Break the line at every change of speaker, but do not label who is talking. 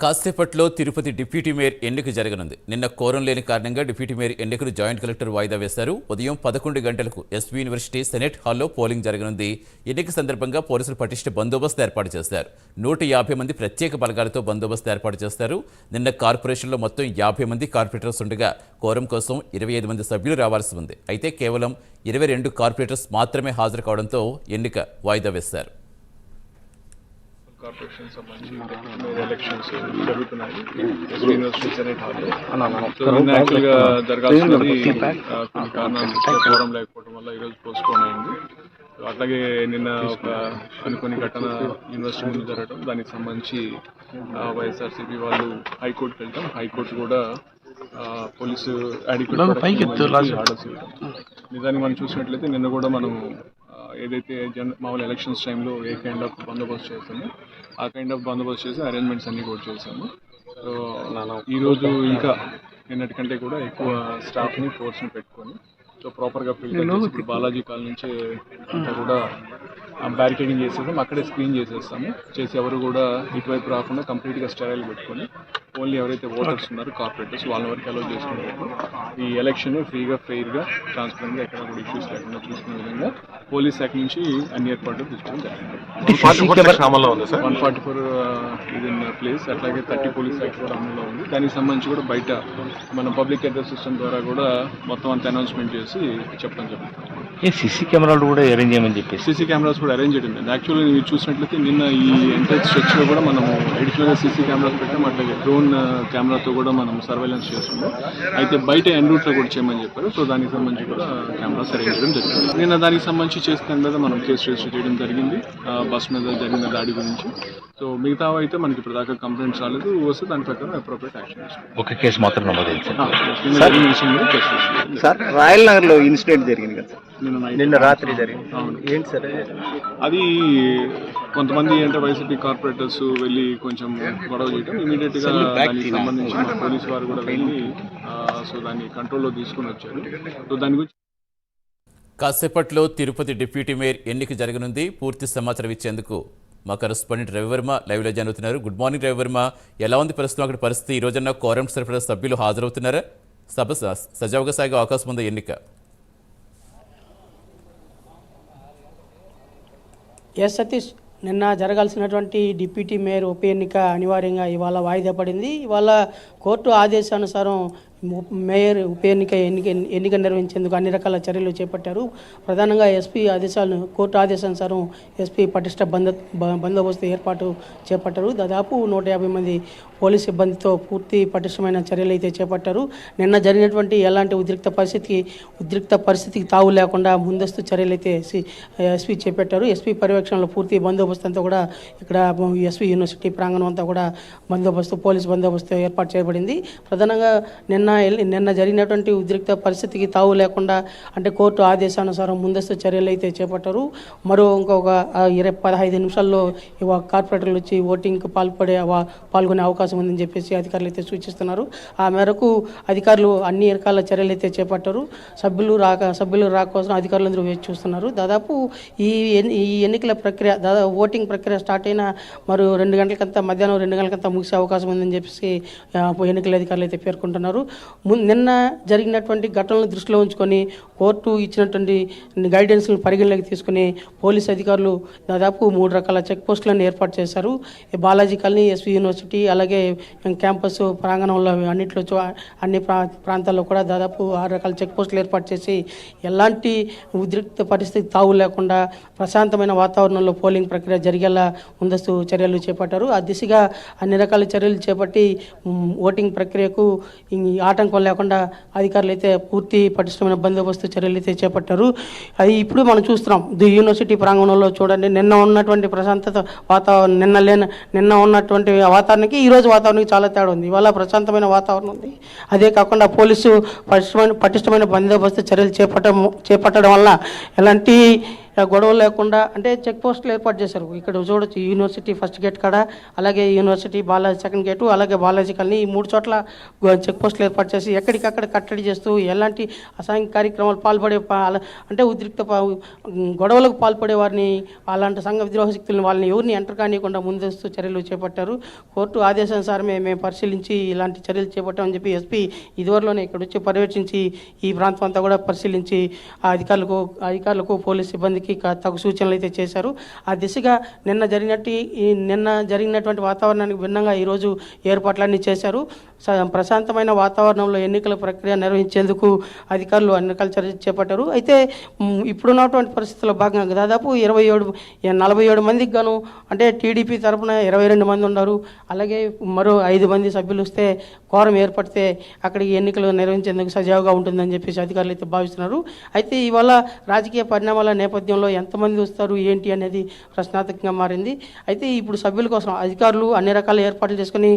కాసేపట్లో Tirupati deputy mayor ఎన్నిక జరగనుంది. నిన్న కోరం లేని కారణంగా డిప్యూటీ మేయర్ ఎన్నికను జాయింట్ కలెక్టర్ వాయిదా వేశారు. ఉదయం 11 గంటలకు ఎస్వీ యూనివర్సిటీ సెనెట్ హాల్లో పోలింగ్ జరగనుంది. ఎన్నిక సందర్భంగా పోలీసులు పటిష్ట బందోబస్తు ఏర్పాటు చేశారు. 150 మంది ప్రత్యేక బలగాలతో బందోబస్తు ఏర్పాటు చేస్తారు. నిన్న కార్పొరేషన్లో మొత్తం 50 మంది కార్పొరేటర్స్ ఉండగా కోరం కోసం 25 మంది సభ్యులు రావాల్సి ఉంది. అయితే కేవలం 22 కార్పొరేటర్స్ మాత్రమే హాజరు కావడంతో ఎన్నిక వాయిదా వేశారు.
కార్పొరేషన్ సంబంధించి ఎలక్షన్స్ జరుగుతున్నాయి. యూనివర్సిటీ సెనెట్ హాల్లో యాక్చువల్గా జరగాల్సినది కొన్ని కారణాలు కోరం లేకపోవడం వల్ల ఈరోజు పోస్ట్పోన్ అయింది. అట్లాగే నిన్న ఒక అనుకోని ఘటన యూనివర్సిటీ ముందు జరగడం, దానికి సంబంధించి వైఎస్ఆర్సీపీ వాళ్ళు హైకోర్టుకి వెళ్తాం. హైకోర్టు కూడా పోలీసు ఆర్డర్స్ ఇవ్వడం. నిజానికి మనం చూసినట్లయితే నిన్న కూడా మనం ఏదైతే మామూలు ఎలక్షన్స్ టైంలో ఏ కైండ్ ఆఫ్ బందోబస్తు చేస్తామో ఆ కైండ్ ఆఫ్ బందోబస్తు చేసి అరేంజ్మెంట్స్ అన్నీ కూడా చేశాము. సో ఈరోజు ఇంకా నిన్నటికంటే కూడా ఎక్కువ స్టాఫ్ని ఫోర్స్ని పెట్టుకొని సో ప్రాపర్గా ఫిల్టర్ చేసి ఇప్పుడు బాలాజీ కాలనీ నుంచి అంతా కూడా బ్యారికేడింగ్ చేసేసాము. అక్కడే స్క్రీన్ చేసేస్తాము. చేసి ఎవరు కూడా ఇటువైపు రాకుండా కంప్లీట్గా స్టెరైల్ పెట్టుకొని ఓన్లీ ఎవరైతే ఓటర్స్ ఉన్నారో కార్పొరేటర్స్ వాళ్ళ వరకు అలౌ చేసుకునేటప్పుడు ఈ ఎలక్షన్ ఫ్రీగా ఫెయిర్గా ట్రాన్స్పరెంట్గా ఎక్కడ కూడా ఇష్యూస్ లేకుండా చూసుకునే విధంగా పోలీస్ శాఖ నుంచి అన్ని ఏర్పాట్లు తీసుకోవడం జరిగింది. 144 ఇది ప్లేస్, అట్లాగే 30 పోలీస్ శాఖ కూడా అమల్లో ఉంది. దానికి సంబంధించి కూడా బయట మన పబ్లిక్ అడ్రస్ సిస్టమ్ ద్వారా కూడా మొత్తం అంత అనౌన్స్మెంట్ చేసి చెప్పడం జరుగుతుంది.
సీసీ కెమెరాలు కూడా అరేంజ్ చేయమని చెప్పి
సీసీ కెమెరాస్ కూడా అరేంజ్ చేయడం లేదు. యాక్చువల్లీ మీరు చూసినట్లయితే నిన్న ఈ ఎంట్రన్స్ స్ట్రెచ్లో కూడా మనం అడిషనల్గా సీసీ కెమెరాస్ పెట్టాం. అట్లాగే డ్రోన్ కెమెరాతో కూడా మనం సర్వేలెన్స్ చేస్తున్నాం. అయితే బయట ఎన్ రూట్లో కూడా చేయమని చెప్పారు. సో దానికి సంబంధించి కూడా కెమెరాస్ అరేంజ్ చేయడం జరిగింది. నిన్న దానికి సంబంధించి చేసిన మీద మనం కేసు రిజిస్టర్ చేయడం జరిగింది బస్ మీద జరిగిన దాడి గురించి. సో మిగతా అయితే మనకి ఇప్పుడు దాకా కంప్లైంట్స్ రాలేదు. వస్తే దాని ప్రకారం అప్రోప్రియట్ యాక్షన్ తీసుకుంటాం.
ఒక కేసు మాత్రం నమోదైంది
సార్. రాయల్ నగర్ లో ఇన్సిడెంట్ జరిగింది కదా
నిన్న
రాత్రి జరిగింది.
అవును,
ఏంటి సార్
అది కొంతమంది అంటే వైసీపీ కార్పొరేటర్స్ వెళ్ళి కొంచెం గొడవ చేయడం, ఇమీడియట్గా దానికి సంబంధించిన పోలీసు వారు కూడా వెళ్ళి సో దాన్ని కంట్రోల్లో తీసుకుని వచ్చారు. సో దాని గురించి
కాసేపట్లో తిరుపతి డిప్యూటీ మేయర్ ఎన్నిక జరగనుంది. పూర్తి సమాచారం ఇచ్చేందుకు మా కరెస్పాండెంట్ రవివర్మ లైవ్లో జాయిన్ అవుతున్నారు. గుడ్ మార్నింగ్ రవివర్మ, ఎలా ఉంది ప్రస్తుతం అక్కడ పరిస్థితి? ఈ రోజున కోరం సరిపడా సభ్యులు హాజరవుతున్నారా? సభ సజావుగా సాగే అవకాశం ఉందా ఎన్నిక?
ఎస్ సతీష్, నిన్న జరగాల్సినటువంటి డిప్యూటీ మేయర్ ఉప ఎన్నిక అనివార్యంగా ఇవాళ వాయిదా పడింది. ఇవాళ కోర్టు ఆదేశానుసారం మేయర్ ఉప ఎన్నిక నిర్వహించేందుకు అన్ని రకాల చర్యలు చేపట్టారు. ప్రధానంగా కోర్టు ఆదేశానుసారం ఎస్పీ పటిష్ట బందోబస్తు ఏర్పాటు చేపట్టారు. దాదాపు 150 మంది పోలీస్ సిబ్బందితో పూర్తి పటిష్టమైన చర్యలు అయితే చేపట్టారు. నిన్న జరిగినటువంటి ఎలాంటి ఉద్రిక్త పరిస్థితికి తావు లేకుండా ముందస్తు చర్యలు అయితే ఎస్పీ చేపట్టారు. ఎస్పీ పర్యవేక్షణలో పూర్తి బందోబస్తు అంతా కూడా ఇక్కడ ఎస్వీ యూనివర్సిటీ ప్రాంగణం అంతా కూడా పోలీస్ బందోబస్తు ఏర్పాటు చేయబడింది. ప్రధానంగా నిన్న జరిగినటువంటి ఉద్రిక్త పరిస్థితికి తావు లేకుండా అంటే కోర్టు ఆదేశానుసారం ముందస్తు చర్యలు అయితే చేపట్టారు. ఇంకొక 15 నిమిషాల్లో కార్పొరేటర్లు వచ్చి ఓటింగ్కి పాల్గొనే అవకాశం ఉందని చెప్పేసి అధికారులు అయితే సూచిస్తున్నారు. ఆ మేరకు అధికారులు అన్ని రకాల చర్యలు అయితే చేపట్టారు. సభ్యులు రాక కోసం అధికారులందరూ వేచి చూస్తున్నారు. దాదాపు ఈ ఎన్నికల ప్రక్రియ ఓటింగ్ ప్రక్రియ స్టార్ట్ అయిన మధ్యాహ్నం 2 గంటలకంతా ముగిసే అవకాశం ఉందని చెప్పేసి ఎన్నికల అధికారులు అయితే పేర్కొంటున్నారు. నిన్న జరిగినటువంటి ఘటనలను దృష్టిలో ఉంచుకొని కోర్టు ఇచ్చినటువంటి గైడెన్స్ను పరిగణలోకి తీసుకుని పోలీస్ అధికారులు దాదాపు 3 రకాల చెక్ పోస్టులను ఏర్పాటు చేశారు. బాలాజీ కాలనీ, ఎస్వీ యూనివర్సిటీ, అలాగే క్యాంపస్ ప్రాంగణంలో అన్ని ప్రాంతాల్లో కూడా దాదాపు 6 రకాల చెక్ పోస్టులు ఏర్పాటు చేసి ఎలాంటి ఉద్రిక్త పరిస్థితి తావు లేకుండా ప్రశాంతమైన వాతావరణంలో పోలింగ్ ప్రక్రియ జరిగేలా ముందస్తు చర్యలు చేపట్టారు. ఆ దిశగా అన్ని రకాల చర్యలు చేపట్టి ఓటింగ్ ప్రక్రియకు ఆటంకం లేకుండా అధికారులు అయితే పూర్తి పటిష్టమైన బందోబస్తు చర్యలు అయితే చేపట్టారు. అది ఇప్పుడు మనం చూస్తున్నాం యూనివర్సిటీ ప్రాంగణంలో చూడండి. నిన్న ఉన్నటువంటి ప్రశాంతత వాతావరణం నిన్న ఉన్నటువంటి వాతావరణానికి ఈరోజు వాతావరణానికి చాలా తేడా ఉంది. ఇవాళ ప్రశాంతమైన వాతావరణం ఉంది. అదే కాకుండా పోలీసు పటిష్టమైన బందోబస్తు చర్యలు చేపట్టడం వల్ల ఎలాంటి గొడవలు లేకుండా అంటే చెక్ పోస్టులు ఏర్పాటు చేశారు. ఇక్కడ చూడొచ్చు యూనివర్సిటీ ఫస్ట్ గేట్ కాడ, అలాగే యూనివర్సిటీ బాలాజీ సెకండ్ గేటు, అలాగే బాలాజీ కాలనీ ఈ 3 చోట్ల చెక్ పోస్టులు ఏర్పాటు చేసి ఎక్కడికక్కడ కట్టడి చేస్తూ ఎలాంటి అసాంఘిక కార్యక్రమాలు అంటే గొడవలకు పాల్పడే వారిని, అలాంటి సంఘ విద్రోహ శక్తులను వాళ్ళని ఎవరిని ఎంటర్ కానివ్వకుండా ముందస్తు చర్యలు చేపట్టారు. కోర్టు ఆదేశానుసారమే మేము పరిశీలించి ఇలాంటి చర్యలు చేపట్టామని చెప్పి ఎస్పీ ఇదివరలోనే ఇక్కడ వచ్చి పర్యవేక్షించి ఈ ప్రాంతం అంతా కూడా పరిశీలించి ఆ అధికారులకు పోలీస్ సిబ్బందికి తగు సూచనలు అయితే చేశారు. ఆ దిశగా నిన్న జరిగినటువంటి వాతావరణానికి భిన్నంగా ఈరోజు ఏర్పాట్లన్నీ చేశారు. ప్రశాంతమైన వాతావరణంలో ఎన్నికల ప్రక్రియ నిర్వహించేందుకు అధికారులు అన్ని రకాల చర్యలు చేపట్టారు. అయితే ఇప్పుడున్నటువంటి పరిస్థితుల్లో భాగంగా దాదాపు 47 మందికి గాను అంటే టీడీపీ తరఫున 22 మంది ఉన్నారు. అలాగే మరో 5 మంది సభ్యులు వస్తే కోరం ఏర్పడితే అక్కడికి ఎన్నికలు నిర్వహించేందుకు సజావుగా ఉంటుందని చెప్పేసి అధికారులు అయితే భావిస్తున్నారు. అయితే ఇవాళ రాజకీయ పరిణామాల నేపథ్యంలో ఎంతమంది వస్తారు ఏంటి అనేది ప్రశ్నార్థకంగా మారింది. అయితే ఇప్పుడు సభ్యుల కోసం అధికారులు అన్ని రకాల ఏర్పాట్లు చేసుకుని